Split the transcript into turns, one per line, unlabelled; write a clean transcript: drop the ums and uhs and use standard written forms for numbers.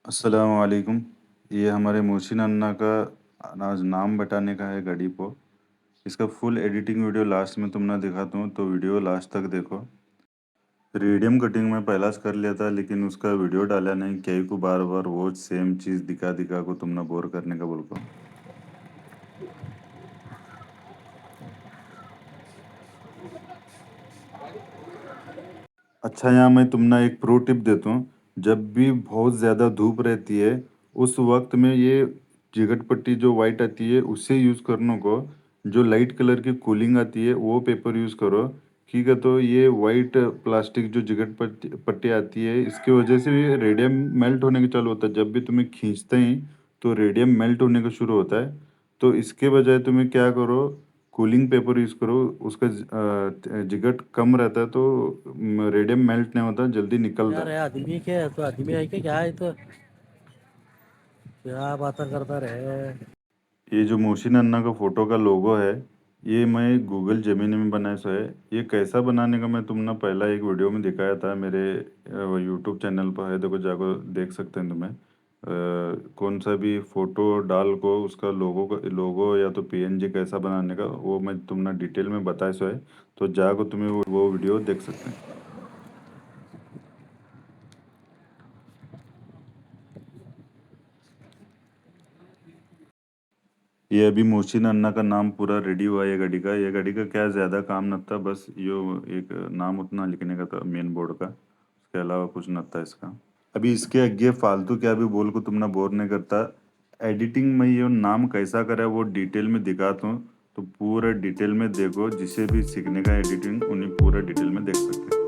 अस्सलाम वालेकुम। ये हमारे मोहसिन अन्ना का आज नाम बताने का है गाड़ी को। इसका फुल एडिटिंग वीडियो लास्ट में तुमने दिखाता हूँ, तो वीडियो लास्ट तक देखो। रेडियम कटिंग में पहला से कर लिया था, लेकिन उसका वीडियो डाला नहीं, कई को बार बार वो सेम चीज़ दिखा दिखा को तुमने बोर करने का बोल को। अच्छा, यहाँ मैं तुमने एक प्रो टिप देता हूँ। जब भी बहुत ज़्यादा धूप रहती है, उस वक्त में ये जिगट पट्टी जो वाइट आती है उससे यूज़ करने को, जो लाइट कलर की कूलिंग आती है वो पेपर यूज़ करो। ठीक है, तो ये वाइट प्लास्टिक जो जिगट पट्टी पट्टी आती है, इसकी वजह से ये रेडियम मेल्ट होने के चालू होता है। जब भी तुम्हें खींचते ही तो रेडियम मेल्ट होने का शुरू होता है। तो इसके बजाय तुम्हें क्या करो, कूलिंग पेपर यूज़ करो। उसका जिगट कम रहता है, तो रेडियम मेल्ट नहीं होता, जल्दी निकलता
यार
है।
ये आदमी के तो आदमी है क्या है तो क्या बातें करता रहे।
ये जो मोहसिन अन्ना का फोटो का लोगो है, ये मैं गूगल जेमिनी में बनाया सो है। ये कैसा बनाने का मैं तुमने पहला एक वीडियो में दिखाया था, मेरे यूट्यूब चैनल पर है, देखो जाको देख सकते हैं तुम्हें। कौन सा भी फोटो डाल को उसका लोगो या तो पीएनजी कैसा बनाने का, वो मैं तुमने डिटेल में बताया सो है। तो जाको तुम्हें वो वीडियो देख सकते हैं। ये अभी मोहसिन अन्ना का नाम पूरा रेडी हुआ है। ये गाड़ी का क्या ज़्यादा काम न था, बस यो एक नाम उतना लिखने का था मेन बोर्ड का, उसके अलावा कुछ न था इसका। अभी इसके आगे फालतू क्या भी बोल को तुमने बोर नहीं करता। एडिटिंग में ये नाम कैसा करे वो डिटेल में दिखाता हूँ, तो पूरा डिटेल में देखो। जिसे भी सीखने का एडिटिंग उन्हें पूरा डिटेल में देख सकते हैं।